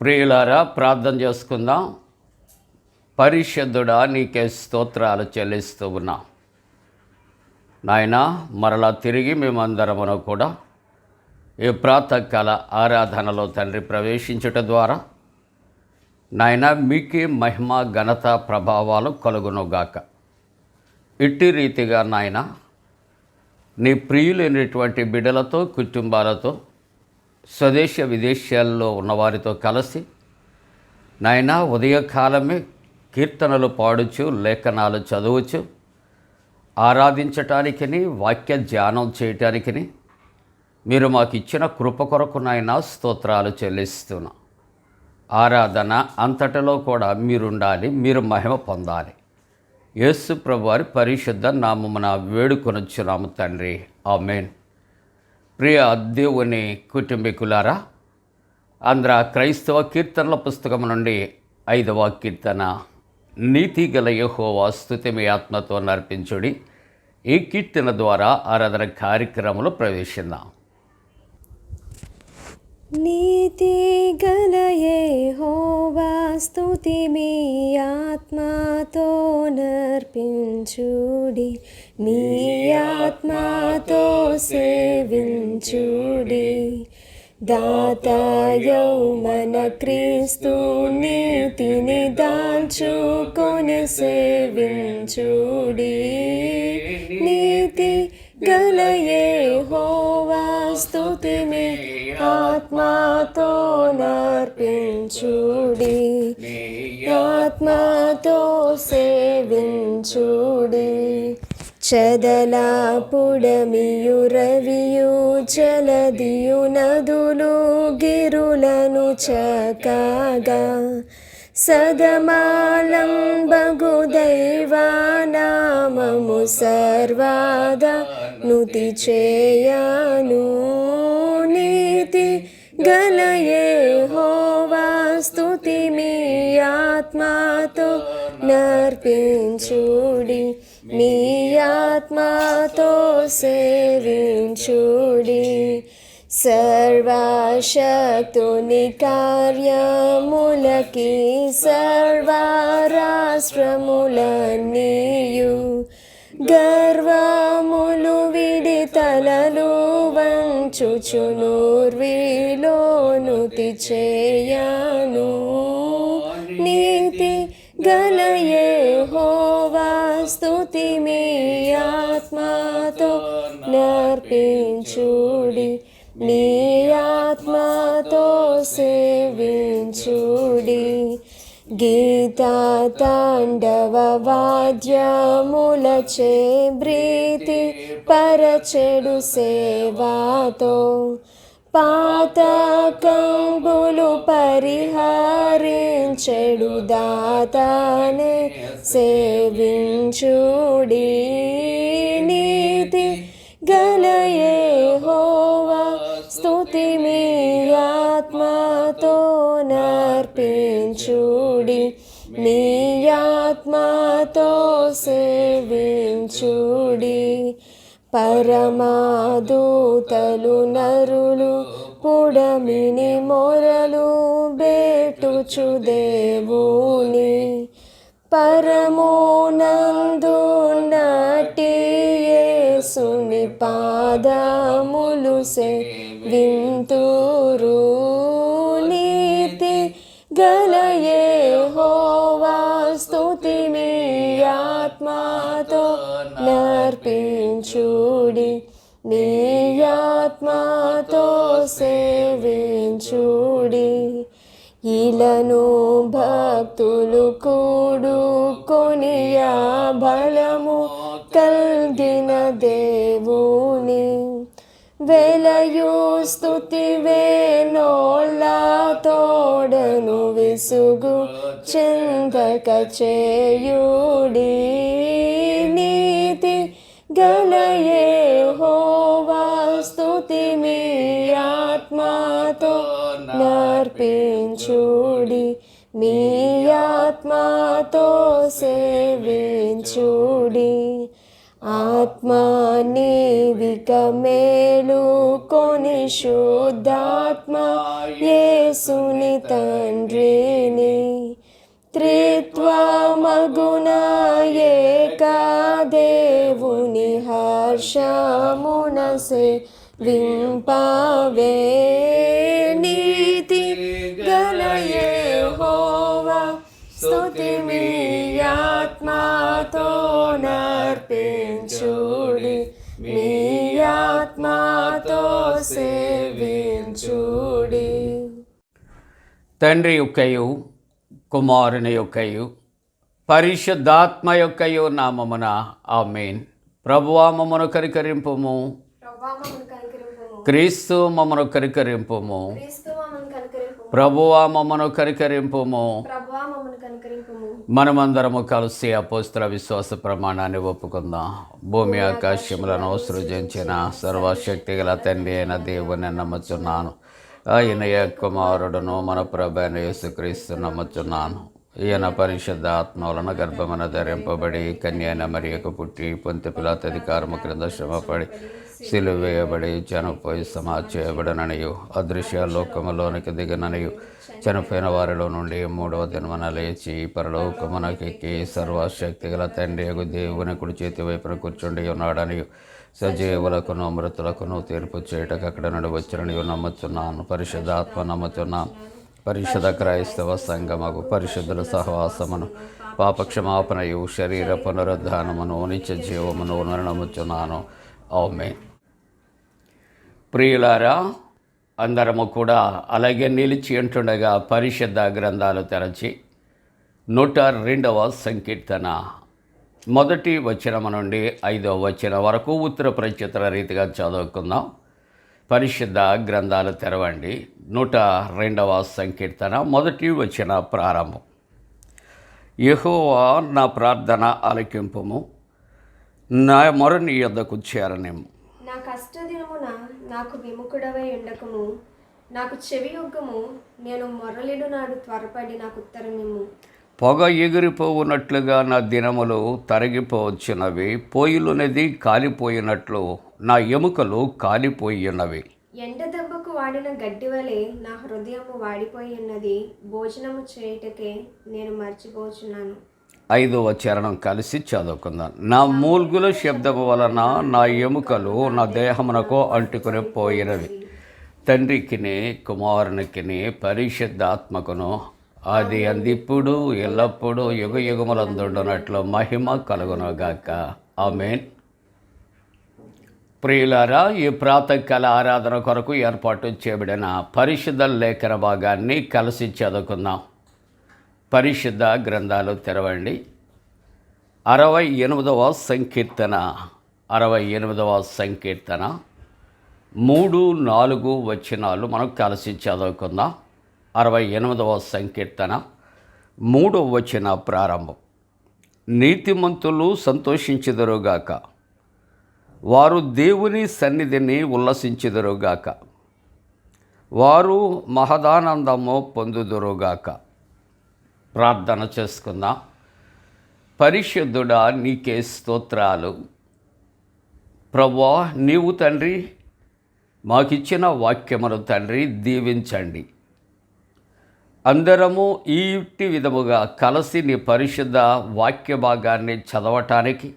ప్రియులారా, ప్రార్థన చేసుకుందాం. పరిశుద్ధుడా, నీకే స్తోత్రాలు చెల్లిస్తూ ఉన్నాం నాయనా. మరలా తిరిగి మేమందరమును కూడా ఈ ప్రాతకాల ఆరాధనలో తండ్రి ప్రవేశించుట ద్వారా నాయనా మీకే మహిమ, ఘనత, ప్రభావాలు కలుగునుగాక. ఇట్టి రీతిగా నాయనా నీ ప్రియులైనటువంటి బిడ్డలతో, కుటుంబాలతో, స్వదేశ విదేశాల్లో ఉన్నవారితో కలిసి నాయనా ఉదయకాలమే కీర్తనలు పాడుచు, లేఖనాలు చదువుచు, ఆరాధించటానికిని, వాక్య ధ్యానం చేయటానికిని మీరు మాకు ఇచ్చిన కృప కొరకు నాయనా స్తోత్రాలు చెల్లిస్తున్నాం. ఆరాధన అంతటిలో కూడా మీరుండాలి, మీరు మహిమ పొందాలి. యేసు ప్రభువారి పరిశుద్ధ నామమున వేడుకొనుచున్నాము తండ్రి, ఆమేన్. ప్రియ దేవుని కుటుంబీకులారా, ఆంధ్ర క్రైస్తవ కీర్తనల పుస్తకం నుండి 5వ కీర్తన, నీతి గల యెహోవా స్తుతి మీ ఆత్మతో నర్పించుడి. ఈ కీర్తన ద్వారా ఆరాధన కార్యక్రమంలో ప్రవేశిద్దాం. నీతి గల యెహోవా స్తుతి మీ ఆత్మతో నర్పించుడి, మీ ఆత్మతో సేవించుడి. దాతయౌ మన క్రీస్తు నీతిని దాల్చుకొని సేవించుడి. నీతి గల యెహోవా స్తుతి మీ ఆత్మతో నర్పించుడి, ఆత్మతో సేవించుడి. చదల పుడమియు రవియు చలదియు నదులు గిరులను చక్కగా సదమాలం బగు దైవనామము సర్వదా నుతి చేయను. నీతి గల యెహోవా స్తుతి మీ ఆత్మతో నర్పించుడి, మీ ఆత్మతో సేవించుడి. సర్వశక్తుని కార్యములకి సర్వరాష్ట్రములన్నీయు గర్వములు విడి తలలు వంచుచునుర్విలోనుతి చేయను. నీతి గల యెహోవా స్తుతి మీ ఆత్మతో నర్పించుడి, మీ ఆత్మతో సేవించుడి. గీతా తాండవ వాద్యములచే ప్రీతి పరచెడు సేవాతో పాతకంబులు పరిహరించెడు దాతనే సేవించుడి. నీతి గల యెహోవా స్తుతి మీ ఆత్మతో నర్పించుడి, మీ ఆత్మతో సేవించుడి. పరమాదూతలు నరులు పుడమిని మొరలు బేటుచు దేవుని పరమోనందు నటి యేసుని పాదములు సేవింతురు. నీతి గల యెహోవా స్తుతి మీ ఆత్మతో నర్పించుడి, మీ ఆత్మతో సేవించుడి. ఇలను భక్తులు కూడుకొనియా బలము కల్గిన దేవుని వెలయు స్తుతి వేణోళ్ళ తోడను విసుగు చెందక చేయుడి. నీతి గల యెహోవా స్తుతి మీ ఆత్మతో నర్పించుడి, మీ ఆత్మతో సేవించుడి. ఆత్మా నీవిక మేలు కొని శుద్ధాత్మ యేసుని తండ్రిని త్రిత్వమగుణ ఏకా దేవుని హర్షమునసే వింపవే నీతి గల యెహోవా స్తుతి మీ ఆత్మతో నర్పించుడి మీ ఆత్మతో సేవించుడి. తండ్రి యొక్కయు కుమారుని యొక్కయు పరిశుద్ధాత్మ యొక్కయు నామమున ఆమేన్. ప్రభువా మమ్మను కనికరింపుము, క్రీస్తు మమ్మను కనికరింపుము, ప్రభువా మమ్మను కనికరింపుము. మనమందరము కలిసి అపోస్తల విశ్వాస ప్రమాణాన్ని ఒప్పుకుందాం. భూమి ఆకాశములను సృజించిన సర్వశక్తి గల తండ్రి అయిన దేవుని నమ్ముచున్నాను. ఆయన కుమారుడును మన ప్రభు అయిన యేసుక్రీస్తు నమ్ముచున్నాను. ఈయన పరిశుద్ధ ఆత్మ వలన గర్భమున ధరింపబడి కన్యైన మరియకు పుట్టి పొంతి పిలాతు అధికారము క్రింద శ్రమపడి సిలువ వేయబడి చనిపోయి సమాధి చేయబడననియు అదృశ్య లోకములోనికి దిగననియు చనిపోయిన వారిలో నుండి మూడవ దినమున లేచి పరలోకమునకెక్కి సర్వశక్తి గల తండ్రి యగు దేవుని కుడి చేతి వైపున కూర్చుండి ఉన్నాడనియు సజీవులకును మృతులకును తీర్పు చేయటకు అక్కడ నుండి వచ్చిననియు నమ్ముచున్నాను. పరిశుద్ధాత్మ నమ్ముచున్నాను. పరిశుద్ధ క్రైస్తవ సంగమకు పరిశుద్ధుల సహవాసమును పాపక్షమాపణయు శరీర పునరుద్ధానమును నిత్య జీవమును నమ్ముచున్నాను. ఆమేన్. ప్రియులారా, అందరము కూడా అలాగే నిలిచి ఉంటుండగా పరిశుద్ధ గ్రంథాలు తెరచి 102వ సంకీర్తన 1వ వచనము నుండి 5వ వచనం వరకు ఉత్తర ప్రత్యుత్తర రీతిగా చదువుకుందాం. పరిశుద్ధ గ్రంథాలు తెరవండి. 102వ సంకీర్తన 1వ వచన ప్రారంభం. యెహోవా నా ప్రార్థన ఆలకింపుము, నా మొర నీ యొద్దకు చేరనిమ్ము. నా కష్టదినమున నాకు విముఖుడవై ఉండకము, నాకు చెవియొగ్గము, నేను మొరలిడు నాడు త్వరపడి నాకు ఉత్తరమిమ్ము. పొగ ఎగిరిపోవునట్లుగా నా దినములు తరిగిపోవచ్చున్నవి, పోయిలునది కాలిపోయినట్లు నా ఎముకలు కాలిపోయినవి. ఎండ దెబ్బకు వాడిన గడ్డి వలె నా హృదయము వాడిపోయి ఉన్నది, భోజనము చేయుటకే నేను మర్చిపోచున్నాను. 5వ చరణం కలిసి చదువుకుందాం. నా మూల్గుల శబ్దము వలన నా ఎముకలు నా దేహమునకు అంటుకుని పోయినవి. తండ్రికిని కుమారునికిని పరిశుద్ధాత్మకును ఆది అందిప్పుడు ఎల్లప్పుడూ యుగ యుగములందుండునట్లు మహిమ కలుగునుగాక. ఆమేన్. ప్రియులారా, ఈ ప్రాతకాల ఆరాధన కొరకు ఏర్పాటు చేయబడిన పరిశుద్ధ లేఖన భాగాన్ని కలిసి చదువుకుందాం. పరిశుద్ధ గ్రంథాలు తెరవండి. 68వ సంకీర్తన 68వ సంకీర్తన 3, 4 వచనాలు మనం కలిసి చదువుకుందాం. 68వ సంకీర్తన 3వ వచన ప్రారంభం. నీతిమంతులు సంతోషించుదురుగాక, వారు దేవుని సన్నిధిని ఉల్లసించుదురుగాక, వారు మహదానందము పొందుదురుగాక. ప్రార్థన చేసుకుందాం. పరిశుద్ధుడా, నీకే స్తోత్రాలు. ప్రభువా, నీవు తండ్రి మాకిచ్చిన వాక్యమును తండ్రి దీవించండి. అందరము ఈటి విధముగా కలిసి నీ పరిశుద్ధ వాక్య భాగాన్ని చదవటానికి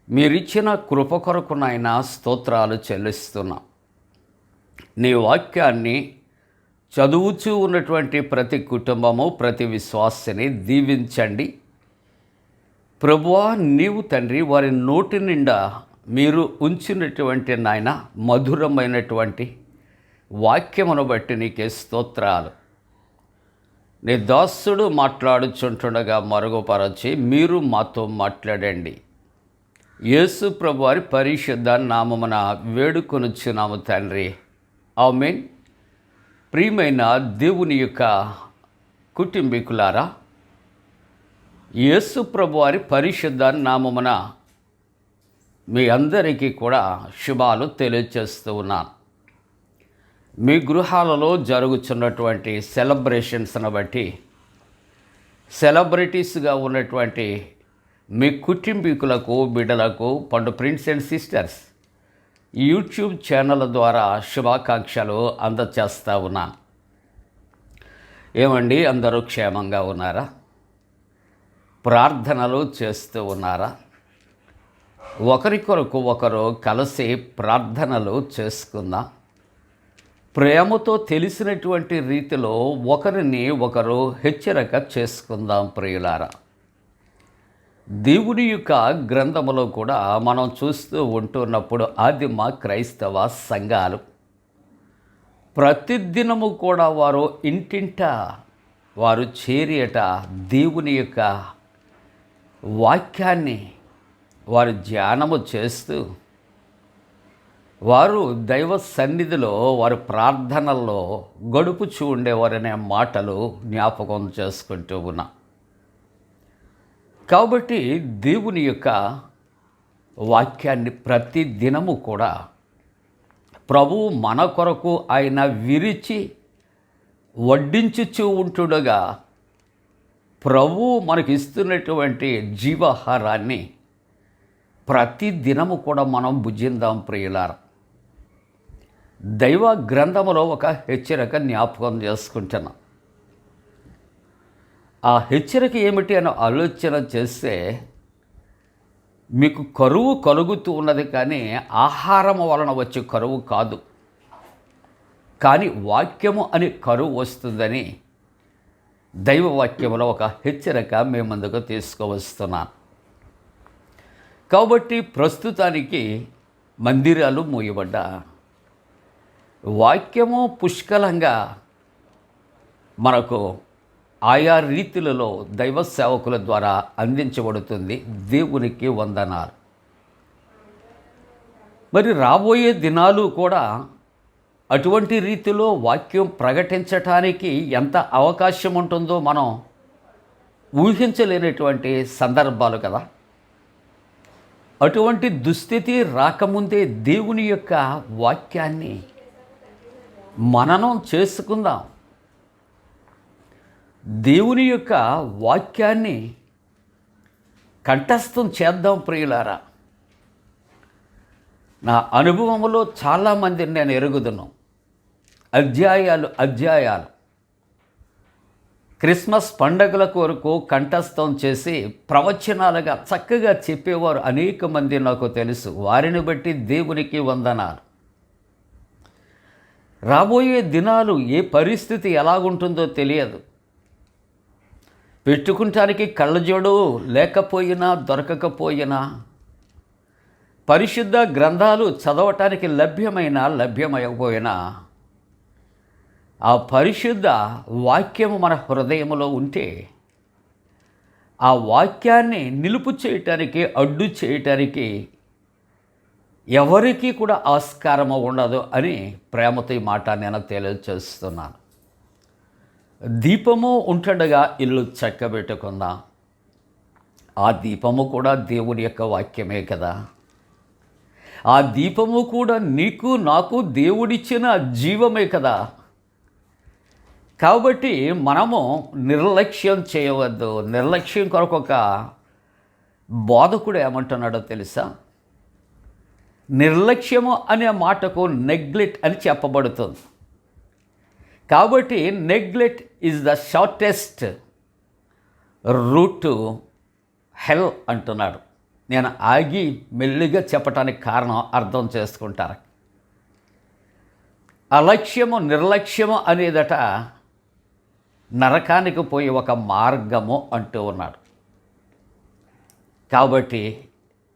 మీరిచ్చిన కృప కొరకు నాయన స్తోత్రాలు చెల్లిస్తున్నాం. నీ వాక్యాన్ని చదువుచూ ఉన్నటువంటి ప్రతి కుటుంబము, ప్రతి విశ్వాసిని దీవించండి. ప్రభువా, నీవు తండ్రి వారి నోటి నిండా మీరు ఉంచినటువంటి నాయన మధురమైనటువంటి వాక్యమును బట్టి నీకే స్తోత్రాలు. నీ దాసుడు మాట్లాడుచుంటుండగా మరుగుపరచి మీరు మాతో మాట్లాడండి. యేసు ప్రభు వారి పరిశుద్ధ నామమున వేడుకొనుచున్నాము తండ్రి. ఆమేన్. ప్రియమైన దేవుని యొక్క కుటుంబీకులారా, యేసు ప్రభు వారి పరిశుద్ధ నామమున మీ అందరికీ కూడా శుభాలు తెలియజేస్తూ ఉన్నాను. మీ గృహాలలో జరుగుతున్నటువంటి సెలబ్రేషన్స్ను బట్టి సెలబ్రిటీస్గా ఉన్నటువంటి మీ కుటుంబీకులకు, బిడ్డలకు, పండు friends and sisters YouTube channel ద్వారా శుభాకాంక్షలు అందజేస్తూ ఉన్నాను. ఏమండి, అందరూ క్షేమంగా ఉన్నారా? ప్రార్థనలు చేస్తూ ఉన్నారా? ఒకరి కొరకు ఒకరు కలిసి ప్రార్థనలు చేసుకుందాం. ప్రేమతో తెలిసినటువంటి రీతిలో ఒకరిని ఒకరు హెచ్చరిక చేసుకుందాం ప్రియులారా. దేవుని యొక్క గ్రంథములో కూడా మనం చూస్తూ ఉంటున్నప్పుడు ఆదిమ క్రైస్తవ సంఘాలు ప్రతిదినము కూడా వారు ఇంటింట వారు చేరియట దేవుని యొక్క వాక్యాన్ని వారు ధ్యానము చేస్తూ వారు దైవ సన్నిధిలో వారు ప్రార్థనల్లో గడుపుచూ ఉండేవారనే మాటలు జ్ఞాపకం చేసుకుంటూ ఉన్నా. కాబట్టి దేవుని యొక్క వాక్యాన్ని ప్రతి దినము కూడా ప్రభువు మన కొరకు ఆయన విరిచి వడ్డించుచూ ఉంటుండగా ప్రభువు మనకి ఇస్తున్నటువంటి జీవాహారాన్ని ప్రతి దినము కూడా మనం భుజిందాం ప్రియులారా. దైవ గ్రంథములో ఒక హెచ్చరిక జ్ఞాపకం చేసుకుంటున్నాం. ఆ హెచ్చరిక ఏమిటి అని ఆలోచన చేస్తే మీకు కరువు కలుగుతూ ఉన్నది, కానీ ఆహారం వలన వచ్చే కరువు కాదు, కానీ వాక్యము అని కరువు వస్తుందని దైవ వాక్యములో ఒక హెచ్చరిక మీ ముందుకు తీసుకువస్తున్నాను. కాబట్టి ప్రస్తుతానికి మందిరాలు మూయబడ్డా వాక్యము పుష్కలంగా మనకు ఆయా రీతులలో దైవ సేవకుల ద్వారా అందించబడుతుంది. దేవునికి వందనాలు. మరి రాబోయే దినాలు కూడా అటువంటి రీతిలో వాక్యం ప్రకటించటానికి ఎంత అవకాశం ఉంటుందో మనం ఊహించలేనటువంటి సందర్భాలు కదా. అటువంటి దుస్థితి రాకముందే దేవుని యొక్క వాక్యాన్ని మననం చేసుకుందాం. దేవుని యొక్క వాక్యాన్ని కంఠస్థం చేద్దాం ప్రియులారా. నా అనుభవంలో చాలామందిని నేను ఎరుగుదును. అధ్యాయాలు క్రిస్మస్ పండగల కొరకు కంఠస్థం చేసి ప్రవచనాలుగా చక్కగా చెప్పేవారు అనేక మంది నాకు తెలుసు. వారిని బట్టి దేవునికి వందనాలు. రాబోయే దినాలు ఏ పరిస్థితి ఎలాగుంటుందో తెలియదు. పెట్టుకుంటానికి కళ్ళజోడు లేకపోయినా దొరకకపోయినా, పరిశుద్ధ గ్రంథాలు చదవటానికి లభ్యమైపోయినా ఆ పరిశుద్ధ వాక్యము మన హృదయంలో ఉంటే ఆ వాక్యాన్ని నిలుపు చేయటానికి, అడ్డు చేయటానికి ఎవరికీ కూడా ఆస్కారము ఉండదు అని ప్రేమతో ఈ మాట నేను తెలియజేస్తున్నాను. దీపము ఉంటుండగా ఇల్లు చక్కబెట్టుకుందాం. ఆ దీపము కూడా దేవుని యొక్క వాక్యమే కదా. ఆ దీపము కూడా నీకు నాకు దేవుడిచ్చిన జీవమే కదా. కాబట్టి మనము నిర్లక్ష్యం చేయవద్దు. నిర్లక్ష్యం కొరకు ఒక బోధకుడు ఏమంటున్నాడో తెలుసా? నిర్లక్ష్యము అనే మాటకు నెగ్లెక్ట్ అని చెప్పబడుతుంది. కాబట్టి neglect is the shortest route to hell అంటున్నాడు. నేను ఆగి మెల్లిగా చెప్పటానికి కారణం అర్థం చేసుకుంటారు. అలక్ష్యము, నిర్లక్ష్యము అనేదట నరకానికి పోయి ఒక మార్గము అంటూ ఉన్నాడు. కాబట్టి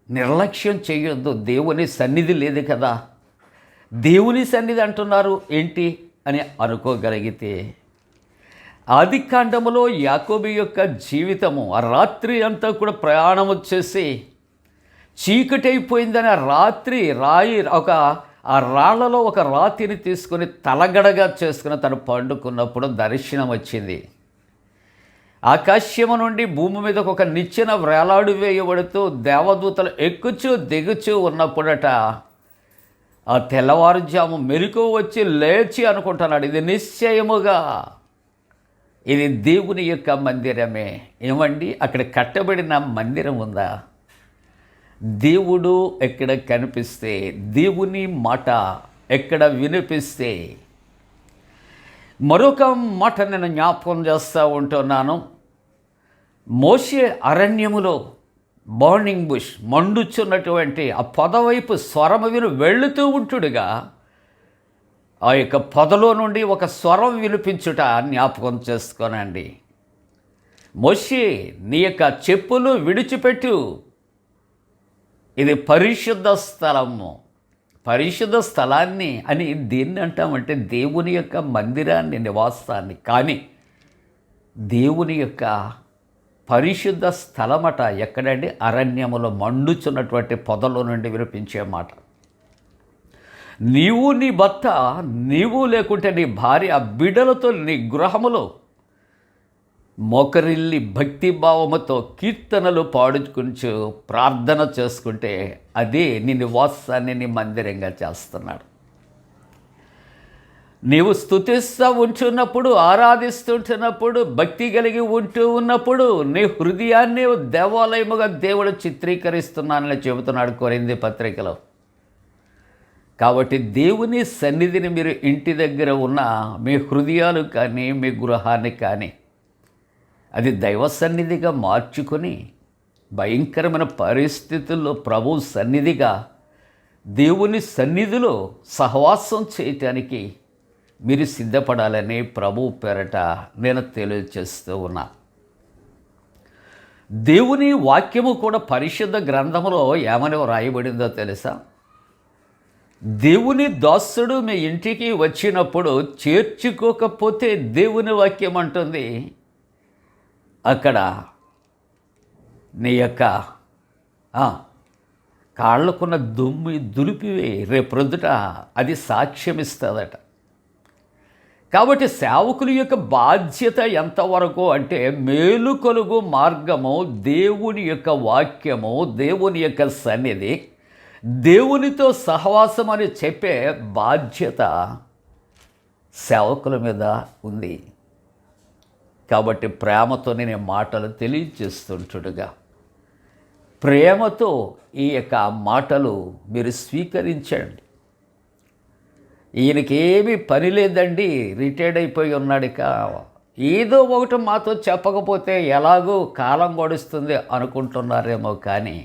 నిర్లక్ష్యం చేయొద్దు. దేవుని సన్నిధి లేదు కదా, దేవుని సన్నిధి అంటున్నారు ఏంటి అని అనుకోగలిగితే, ఆదికాండములో యాకోబు యొక్క జీవితము ఆ రాత్రి అంతా కూడా ప్రయాణము చేసి చీకటి అయిపోయిందని ఆ రాత్రి ఆ రాళ్లలో ఒక రాతిని తీసుకొని తలగడగా చేసుకుని తను పండుకున్నప్పుడు దర్శనం వచ్చింది. ఆకాశము నుండి భూమి మీదకు ఒక నిచ్చెన వేలాడు వేయబడుతూ దేవదూతలు ఎక్కుచూ దిగుచూ ఉన్నప్పుడట ఆ తెల్లవారుజాము మెలకు వచ్చి లేచి అనుకుంటున్నాడు, ఇది నిశ్చయముగా ఇది దేవుని యొక్క మందిరమే. ఏమండి, అక్కడ కట్టబడిన మందిరం ఉందా? దేవుడు ఎక్కడ కనిపిస్తే, దేవుని మాట ఎక్కడ వినిపిస్తే మరొక మాట నేను జ్ఞాపకం చేస్తూ ఉంటున్నాను. మోషే అరణ్యములో బర్నింగ్ బుష్, మండుచున్నటువంటి ఆ పొద వైపు స్వరము విని వెళుతూ ఉంటుడుగా ఆ యొక్క పొదలో నుండి ఒక స్వరం వినిపించుట జ్ఞాపకం చేసుకోనండి. మోషే, నీ యొక్క చెప్పులు విడిచిపెట్టు, ఇది పరిశుద్ధ స్థలము. పరిశుద్ధ స్థలాన్ని అని దేన్ని అంటామంటే దేవుని యొక్క మందిరాన్ని, నివాసాన్ని. కానీ దేవుని యొక్క పరిశుద్ధ స్థలమట ఎక్కడండి? అరణ్యములో మండుచున్నటువంటి పొదలో నుండి వినిపించే మాట. నీవు, నీ భర్త, నీవు లేకుంటే నీ భార్య, బిడ్డలతో నీ గృహములో మోకరిల్లి భక్తిభావముతో కీర్తనలు పాడుకుంటూ ప్రార్థన చేసుకుంటే అదే నీ నివాసాన్ని నీ మందిరంగా చేస్తున్నాడు. నీవు స్తుతిస్తూ ఉంటున్నప్పుడు, ఆరాధిస్తుంటున్నప్పుడు, భక్తి కలిగి ఉంటూ ఉన్నప్పుడు నీ హృదయాన్ని దేవాలయముగా దేవుడు చిత్రీకరిస్తున్నానని చెబుతున్నాడు కొరింథీ పత్రికలో. కాబట్టి దేవుని సన్నిధిని మీరు ఇంటి దగ్గర ఉన్న మీ హృదయాలు కానీ మీ గృహాన్ని కానీ అది దైవ సన్నిధిగా మార్చుకొని భయంకరమైన పరిస్థితుల్లో ప్రభు సన్నిధిగా దేవుని సన్నిధిలో సహవాసం చేయటానికి మీరు సిద్ధపడాలని ప్రభు పేరట నేను తెలియజేస్తూ ఉన్నా. దేవుని వాక్యము కూడా పరిశుద్ధ గ్రంథంలో ఏమని వ్రాయబడిందో తెలుసా? దేవుని దాసుడు మీ ఇంటికి వచ్చినప్పుడు చేర్చుకోకపోతే దేవుని వాక్యం అంటుంది, అక్కడ నీ యొక్క కాళ్ళకున్న దుమ్ము దులిపివే, రేపొద్దుట అది సాక్ష్యమిస్తుందట. కాబట్టి సేవకుల యొక్క బాధ్యత ఎంతవరకు అంటే మేలు కలుగు మార్గము దేవుని యొక్క వాక్యము, దేవుని యొక్క సన్నిధి, దేవునితో సహవాసం అని చెప్పే బాధ్యత సేవకుల మీద ఉంది. కాబట్టి ప్రేమతో నేను మాటలు తెలియజేస్తుంటుడుగా ప్రేమతో ఈ యొక్క మాటలు మీరు స్వీకరించండి. ఈయనకి ఏమీ పని లేదండి, రిటైర్డ్ అయిపోయి ఉన్నాడు, ఏదో ఒకటి మాతో చెప్పకపోతే ఎలాగో కాలం గడుస్తుంది అనుకుంటున్నారేమో. కానీ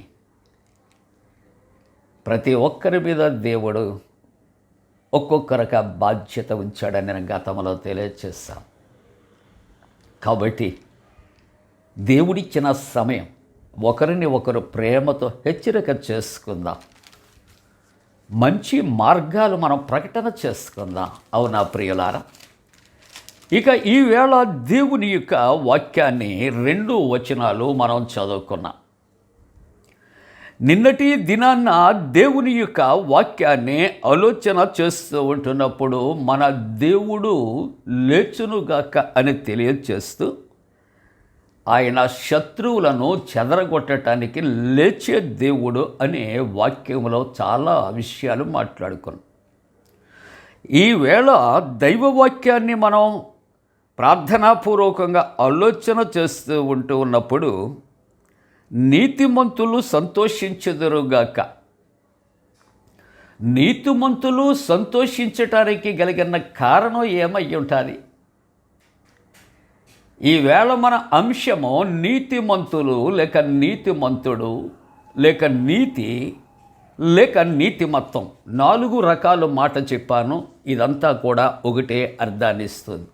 ప్రతి ఒక్కరి మీద దేవుడు ఒక్కొక్కరికి బాధ్యత ఉంచాడని నేను గతంలో తెలియజేస్తాను. కాబట్టి దేవుడిచ్చిన సమయం ఒకరిని ఒకరు ప్రేమతో హెచ్చరిక చేసుకుందాం, మంచి మార్గాలు మనం ప్రకటన చేసుకుందాం. అవునా ప్రియులారా? ఇక ఈవేళ దేవుని యొక్క వాక్యాన్ని 2 వచనాలు మనం చదువుకున్నాం. నిన్నటి దినాన్న దేవుని యొక్క వాక్యాన్ని ఆలోచన చేస్తూ ఉంటున్నప్పుడు మన దేవుడు లేచునుగాక అని తెలియజేస్తూ ఆయన శత్రువులను చెదరగొట్టడానికి లేచే దేవుడు అనే వాక్యంలో చాలా విషయాలు మాట్లాడుకున్నాం. ఈవేళ దైవవాక్యాన్ని మనం ప్రార్థనాపూర్వకంగా ఆలోచన చేస్తూ ఉన్నప్పుడు నీతిమంతులు సంతోషించెదరుగాక. నీతిమంతులు సంతోషించటానికి కలిగిన కారణం ఏమై ఉంటుంది? ఈవేళ మన అంశము నీతిమంతులు లేక నీతిమంతుడు లేక నీతి లేక నీతిమత్వం. 4 రకాల మాట చెప్పాను. ఇదంతా కూడా ఒకటే అర్థాన్ని ఇస్తుంది.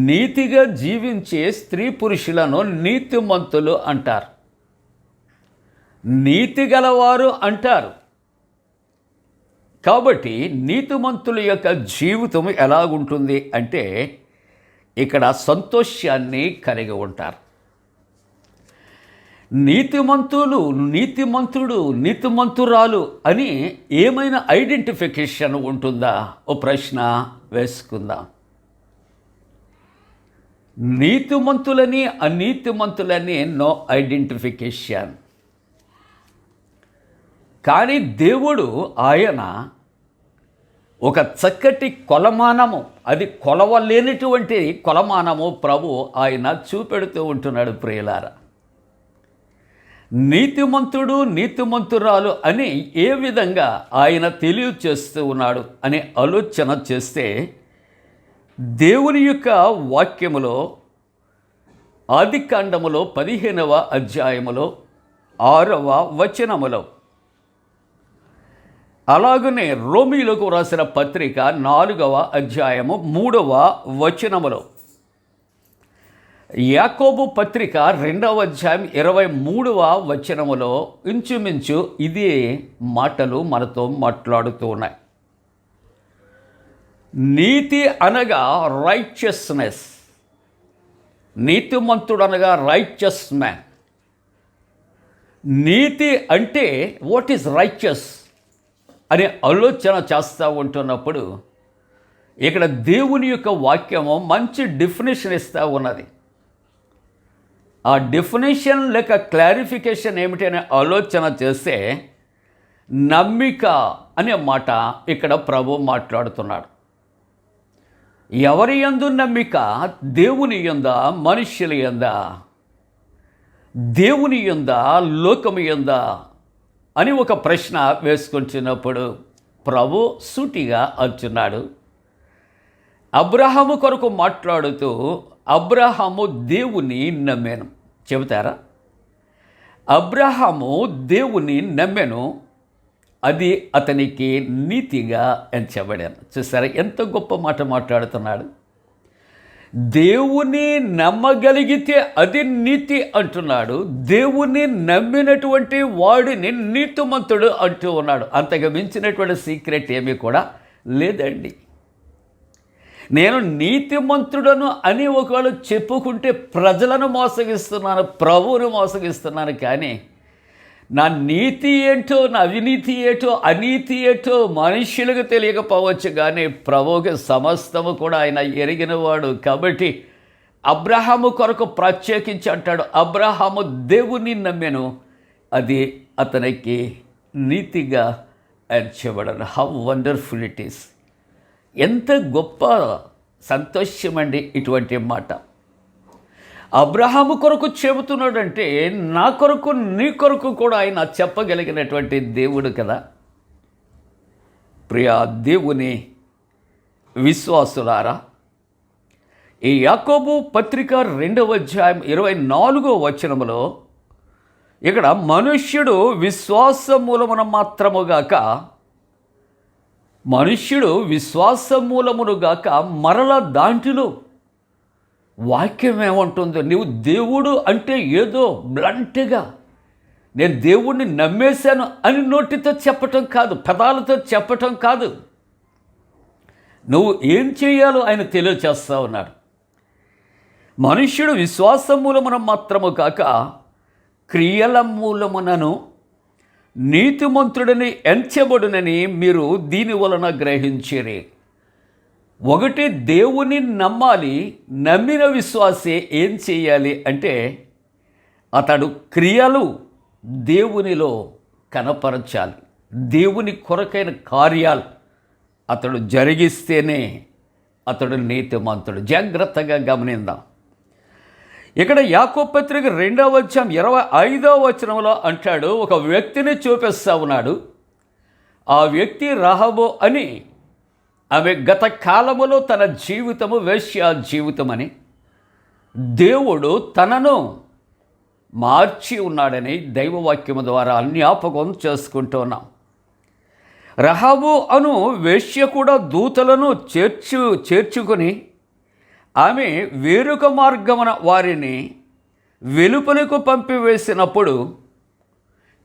నీతిగా జీవించే స్త్రీ పురుషులను నీతిమంతులు అంటారు, నీతి గలవారు అంటారు. కాబట్టి నీతిమంతుల యొక్క జీవితం ఎలాగుంటుంది అంటే ఇక్కడ సంతోషాన్ని కలిగి ఉంటారు. నీతిమంతులు, నీతిమంతుడు, నీతిమంతురాలు అని ఏమైనా ఐడెంటిఫికేషన్ ఉంటుందా? ఓ ప్రశ్న వేసుకుందాం. నీతిమంతులని అనీతిమంతులని నో ఐడెంటిఫికేషన్. కానీ దేవుడు ఆయన ఒక చక్కటి కొలమానము, అది కొలవలేనటువంటి కొలమానము ప్రభు ఆయన చూపెడుతూ ఉంటున్నాడు. ప్రియులారా, నీతిమంతుడు నీతిమంతురాలు అని ఏ విధంగా ఆయన తెలియచేస్తూ ఉన్నాడు అనే ఆలోచన చేస్తే దేవుని యొక్క వాక్యములో ఆదికాండములో 15వ అధ్యాయములో 6వ వచనములో, అలాగనే రోమీయులకు రాసిన పత్రిక 4వ అధ్యాయము 3వ వచనములో, యాకోబు పత్రిక 2వ అధ్యాయం 23వ వచనములో ఇంచుమించు ఇదే మాటలు మనతో మాట్లాడుతూ ఉన్నాయి. నీతి అనగా రైచియస్నెస్, నీతిమంతుడు అనగా రైచియస్ మ్యాన్. నీతి అంటే వాట్ ఈజ్ రైచియస్ అనే ఆలోచన చేస్తూ ఉంటున్నప్పుడు ఇక్కడ దేవుని యొక్క వాక్యము మంచి డెఫినేషన్ ఇస్తూ ఉన్నది. ఆ డెఫినేషన్ లేక క్లారిఫికేషన్ ఏమిటి అనే ఆలోచన చేస్తే నమ్మిక అనే మాట ఇక్కడ ప్రభు మాట్లాడుతున్నాడు. ఎవరి యందు నమ్మిక? దేవుని యందా, మనుష్యుల యందా? దేవుని యందా, లోకము యందా అని ఒక ప్రశ్న వేసుకుంటున్నప్పుడు ప్రభు సూటిగా అంటున్నాడు. అబ్రహాము కొరకు మాట్లాడుతూ అబ్రహాము దేవుని నమ్మాను చెబుతారా? అబ్రహాము దేవుని నమ్మాను, అది అతనికి నీతిగా ఎంచబడాను. చూసారా ఎంత గొప్ప మాట మాట్లాడుతున్నాడు. దేవుని నమ్మగలిగితే అది నీతి అంటున్నాడు. దేవుని నమ్మినటువంటి వాడిని నీతిమంతుడు అంటూ ఉన్నాడు. అంతకు మించినటువంటి సీక్రెట్ ఏమీ కూడా లేదండి. నేను నీతిమంతుడను అని ఒకవేళ చెప్పుకుంటే ప్రజలను మోసగిస్తున్నాను, ప్రభువును మోసగిస్తున్నాను. కానీ నా నీతి ఏంటో, నా అవినీతి ఏంటో, అనీతి ఏంటో మనుష్యులకు తెలియకపోవచ్చు, కానీ ప్రభువుకి సమస్తము కూడా ఆయన ఎరిగినవాడు. కాబట్టి అబ్రహాము కొరకు ప్రత్యేకించి అంటాడు, అబ్రహాము దేవుని నమ్మెను, అది అతనికి నీతిగా ఎంచబడను. How wonderful it is! ఎంత గొప్ప సంతోషమండి ఇటువంటి మాట. అబ్రహాము కొరకు చెబుతున్నాడంటే నా కొరకు, నీ కొరకు కూడా ఆయన చెప్పగలిగినటువంటి దేవుడు కదా. ప్రియా దేవుని విశ్వాసులారా, ఈ యాకోబు పత్రిక 2వ అధ్యాయం 24వ వచనములో ఇక్కడ మనుష్యుడు విశ్వాస మూలమున మాత్రముగాక, మనుష్యుడు విశ్వాస మూలమునుగాక మరల దాంట్లో వాక్యం ఏమంటుందో, నీవు దేవుడు అంటే ఏదో బ్లంట్గా నేను దేవుణ్ణి నమ్మేశాను అని నోటితో చెప్పటం కాదు, పదాలతో చెప్పటం కాదు, నువ్వు ఏం చేయాలో ఆయన తెలియచేస్తా ఉన్నాడు. మనుష్యుడు విశ్వాస మూలమున మాత్రము కాక క్రియల మూలమునను నీతిమంతుడిని ఎంచబడునని మీరు దీని వలన గ్రహించిరి. ఒకటి, దేవుని నమ్మాలి. నమ్మిన విశ్వాసే ఏం చేయాలి అంటే అతడు క్రియలు దేవునిలో కనపరచాలి. దేవుని కొరకైన కార్యాలు అతడు జరిగిస్తేనే అతడు నీతిమంతుడు. జాగ్రత్తగా గమనిద్దాం. ఇక్కడ యాకోబు పత్రిక 2వ అధ్యాయం 25వ వచనంలో అంటాడు, ఒక వ్యక్తిని చూపిస్తా ఉన్నాడు. ఆ వ్యక్తి రహబు అని. ఆమె గత కాలములో తన జీవితము వేశ్య జీవితమని, దేవుడు తనను మార్చి ఉన్నాడని దైవవాక్యము ద్వారా జ్ఞాపకం చేసుకుంటున్నాం. రహాబు అను వేశ్య కూడా దూతలను చేర్చుకుని ఆమె వేరొక మార్గమున వారిని వెలుపలకు పంపివేసినప్పుడు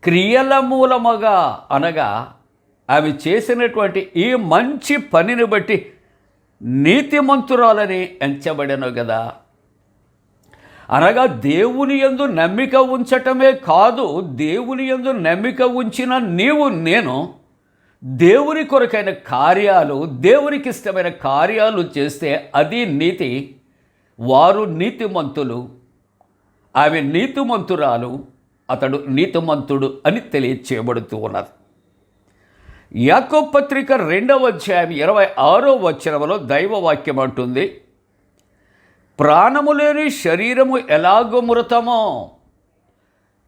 క్రియల మూలముగా అనగా ఆమె చేసినటువంటి ఈ మంచి పనిని బట్టి నీతిమంతురాలని ఎంచబడెను కదా. అనగా దేవుని యందు నమ్మిక ఉంచటమే కాదు, దేవుని యందు నమ్మిక ఉంచిన నీవు నేను దేవుని కొరకైన కార్యాలు, దేవునికి ఇష్టమైన కార్యాలు చేస్తే అది నీతి. వారు నీతిమంతులు, ఆమె నీతిమంతురాలు, అతడు నీతిమంతుడు అని తెలియచేయబడుతూ ఉన్నది. యాకోబు పత్రిక 2వ అధ్యాయం 26వ వచనములో దైవవాక్యం అంటుంది, ప్రాణము లేని శరీరము ఎలాగో మృతమో,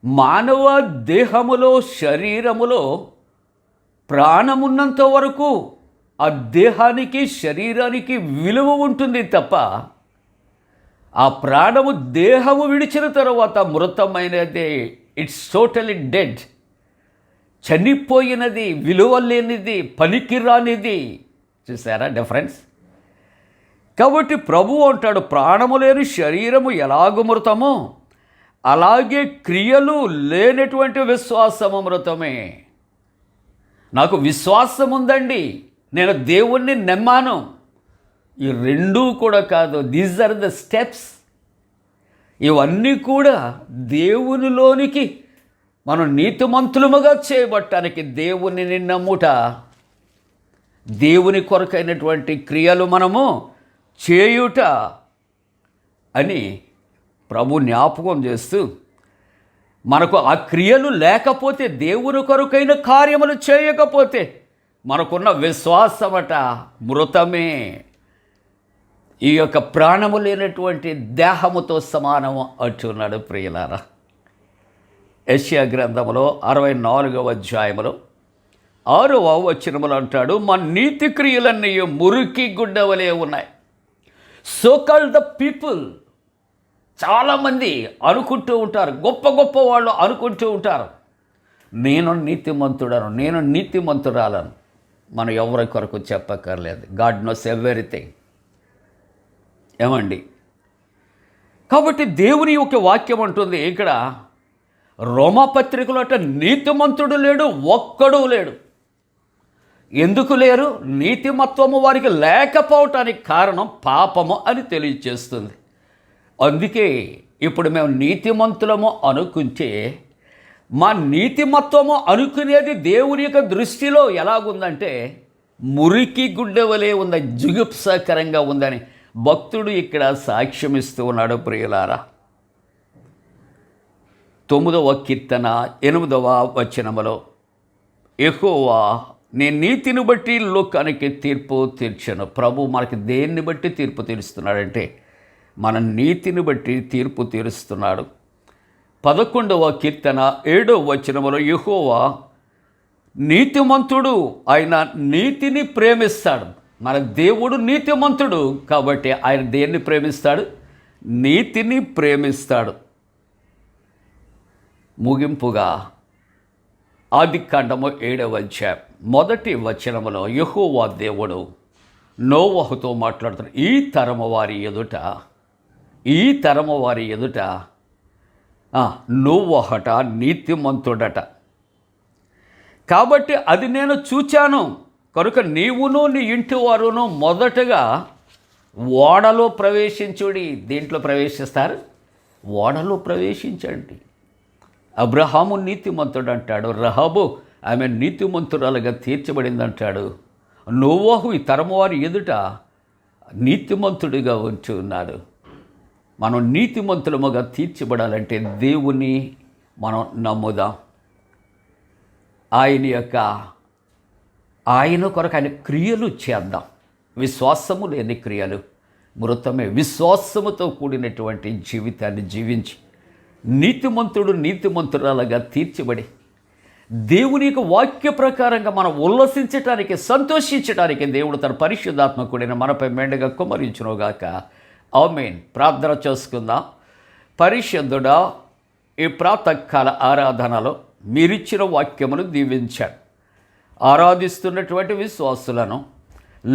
మానవ దేహములో శరీరములో ప్రాణమున్నంత వరకు ఆ దేహానికి శరీరానికి విలువ ఉంటుంది తప్ప ఆ ప్రాణము దేహము విడిచిన తర్వాత మృతమైనది, ఇట్స్ టోటలీ డెడ్, చనిపోయినది, విలువ లేనిది, పనికిరానిది. చూసారా డిఫరెన్స్? కాబట్టి ప్రభువు అంటాడు, ప్రాణము లేని శరీరము ఎలాగూ మృతమో అలాగే క్రియలు లేనటువంటి విశ్వాసము మృతమే. నాకు విశ్వాసం ఉందండి, నేను దేవుణ్ణి నమ్మాను, ఈ రెండూ కూడా కాదు. These are the steps. ఇవన్నీ కూడా దేవునిలోనికి మనం నీతిమంతులముగా చేయబట్టానికి దేవునిని నమ్ముట, దేవుని కొరకైనటువంటి క్రియలు మనము చేయుట అని ప్రభు జ్ఞాపకం చేస్తూ, మనకు ఆ క్రియలు లేకపోతే, దేవుని కొరకైన కార్యములు చేయకపోతే మనకున్న విశ్వాసమట మృతమే. ఈ యొక్క ప్రాణము లేనటువంటి దేహముతో సమానము అంటున్నాడు ప్రియులారా. యెషయా గ్రంథములో 64వ అధ్యాయములో 6వ వచనములో అంటాడు, మా నీతి క్రియలన్నీ మురికి గుడ్డ వలె ఉన్నాయి. సో కాల్డ్ ద పీపుల్, చాలామంది అనుకుంటూ ఉంటారు, గొప్ప గొప్ప వాళ్ళు అనుకుంటూ ఉంటారు, నేను నీతిమంతుడను, నేను నీతిమంతురాలను. మనం ఎవరి కొరకు చెప్పక్కర్లేదు. God knows everything. ఏమండి? కాబట్టి దేవుని యొక్క వాక్యం అంటుంది ఇక్కడ, రోమాపత్రికలో అట నీతిమంతుడు లేడు, ఒక్కడూ లేడు. ఎందుకు లేరు? నీతిమత్వము వారికి లేకపోవటానికి కారణం పాపము అని తెలియజేస్తుంది. అందుకే ఇప్పుడు మేము నీతిమంతులము అనుకుంటే, మా నీతిమత్వము అనుకునేది దేవుని యొక్క దృష్టిలో ఎలాగుందంటే మురికి గుడ్డ వలె ఉంది, జుగుప్సాకరంగా ఉందని భక్తుడు ఇక్కడ సాక్ష్యమిస్తూ ఉన్నాడు ప్రియులారా. 9వ కీర్తన 8వ వచనములో, యెహోవా నీ నీతిని బట్టి లోకానికి తీర్పు తీర్చను. ప్రభు మనకి దేన్ని బట్టి తీర్పు తీరుస్తున్నాడంటే మన నీతిని బట్టి తీర్పు తీరుస్తున్నాడు. 11వ కీర్తన 7వ వచనములో, యెహోవా నీతిమంతుడు, ఆయన నీతిని ప్రేమిస్తాడు. మన దేవుడు నీతిమంతుడు కాబట్టి ఆయన దేన్ని ప్రేమిస్తాడు? నీతిని ప్రేమిస్తాడు. ముగింపుగా ఆదికాండము 7వ అధ్యాయం 1వ వచనములో యెహోవా దేవుడు నోవహుతో మాట్లాడుతాడు. ఈ తరము వారి ఎదుట నోవహట నీతిమంతుడట. కాబట్టి అది నేను చూచాను కనుక నీవును నీ ఇంటి వారును మొదటగా ఓడలో ప్రవేశించుడి. దీంట్లో ప్రవేశిస్తారు, ఓడలో ప్రవేశించండి. అబ్రహాము నీతిమంతుడు అంటాడు, రహాబు ఆమె నీతిమంతురాలుగా తీర్చబడింది అంటాడు. నోవహు ఈ తరము వారి ఎదుట నీతిమంతుడిగా ఉంచి ఉన్నాడు. మనం నీతిమంతులముగా తీర్చబడాలంటే దేవుని మనం నమ్ముదాం. ఆయన కొరకు ఆయన క్రియలు చేద్దాం. విశ్వాసము లేని క్రియలు మృతమే. విశ్వాసముతో కూడినటువంటి జీవితాన్ని జీవించి నీతిమంతురాలుగా తీర్చబడి దేవుని యొక్క వాక్య ప్రకారంగా మనం ఉల్లసించటానికి, సంతోషించడానికి దేవుడు తన పరిశుద్ధాత్మ కూడిన మనపై మెండుగా కుమ్మరించునుగాక. ఆమేన్. ప్రార్థన చేసుకుందాం. పరిశుద్ధుడా, ఈ ప్రాతకాల ఆరాధనలో మీరిచ్చిన వాక్యమును దీవించాడు. ఆరాధిస్తున్నటువంటి విశ్వాసులను,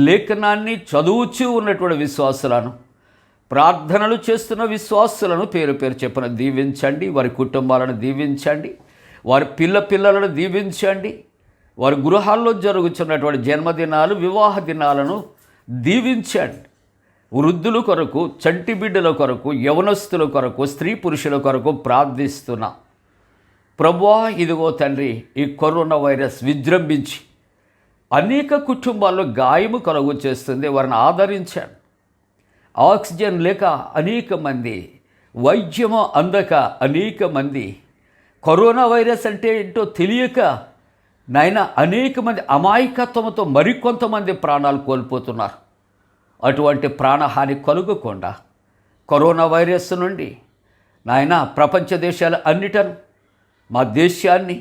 లేఖనాన్ని చదువుచూ ఉన్నటువంటి విశ్వాసులను, ప్రార్థనలు చేస్తున్న విశ్వాసులను పేరు పేరు చెప్పిన దీవించండి. వారి కుటుంబాలను దీవించండి. వారి పిల్లలను దీవించండి. వారి గృహాల్లో జరుగుతున్నటువంటి జన్మదినాలు, వివాహ దినాలను దీవించండి. వృద్ధుల కొరకు, చంటి బిడ్డల కొరకు, యవనస్తుల కొరకు, స్త్రీ పురుషుల కొరకు ప్రార్థిస్తున్నా. ప్రభువా, ఇదిగో తండ్రి, ఈ కరోనా వైరస్ విజృంభించి అనేక కుటుంబాల్లో గాయము కలుగు చేస్తుంది. వారిని ఆదరించాడు. ఆక్సిజన్ లేక అనేక మంది, వైద్యము అందక అనేక మంది, కరోనా వైరస్ అంటే ఏంటో తెలియక నాయన అనేక మంది అమాయకత్వంతో మరికొంతమంది ప్రాణాలు కోల్పోతున్నారు. అటువంటి ప్రాణహాని కలుగకుండా కరోనా వైరస్ నుండి నాయన ప్రపంచ దేశాలు అన్నిటను, మా దేశాన్ని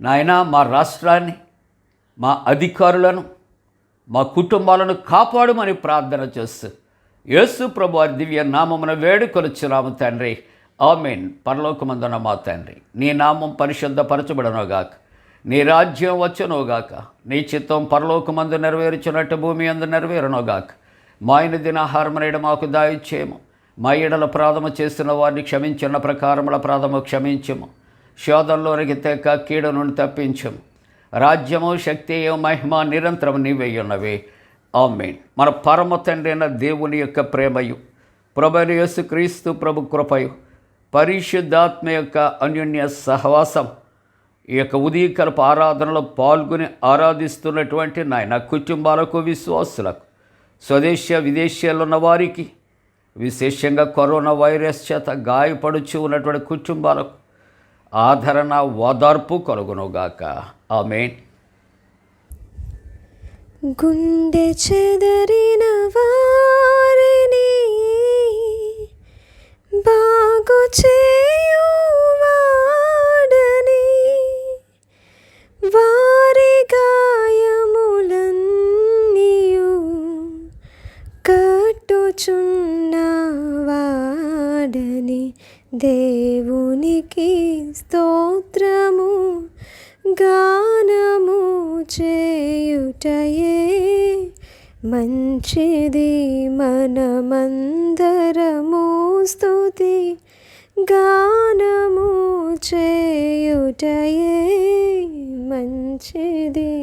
నాయన, మా రాష్ట్రాన్ని, మా అధికారులను, మా కుటుంబాలను కాపాడమని ప్రార్థన చేస్తూ యేసు ప్రభు వారి దివ్య నామమున వేడుకొనుచున్నాము తండ్రి. ఆమేన్. పరలోకమందున్న మా తండ్రి, నీ నామం పరిశుద్ధపరచబడనుగాక, నీ రాజ్యం వచ్చునుగాక, నీ చిత్తం పరలోకమందు నెరవేర్చున్నట్టు భూమి అందు నెరవేరునుగాక. మా ఆయన దినాహారం నేడు మాకు దయచేయము. మా ఎడల అపరాధము చేసిన వారిని క్షమించిన ప్రకారముల అపరాధము క్షమించము. శోధనలోనికి తెక్క కీడు నుండి తప్పించము. రాజ్యము, శక్తి, మహిమ నిరంతరం నీవే ఉన్నవి. ఆమేన్. మన పరమ తండ్రి అయిన దేవుని యొక్క ప్రేమయు, ప్రభువైన యేసుక్రీస్తు ప్రభు కృపయు, పరిశుద్ధాత్మ యొక్క అన్యోన్య సహవాసం, ఈ యొక్క ఉదయకాలపు ఆరాధనలో పాల్గొని ఆరాధిస్తున్నటువంటి నాయన కుటుంబాలకు, విశ్వాసులకు, స్వదేశ విదేశాల్లో ఉన్న వారికి, విశేషంగా కరోనా వైరస్ చేత గాయపడుచు ఉన్నటువంటి కుటుంబాలకు ఆదరణ, ఓదార్పు కలుగునుగాక. ఆమేన్. గుండె చెదరిన వారిని బాగు చేయువాడని, వారి గాయములన్నీయు కట్టుచున్నవాడని, దేవునికి స్తోత్రము గానము చేయుటయే మంచిది. మనమందరము స్తుతి గానము చేయుటయే మంచిది.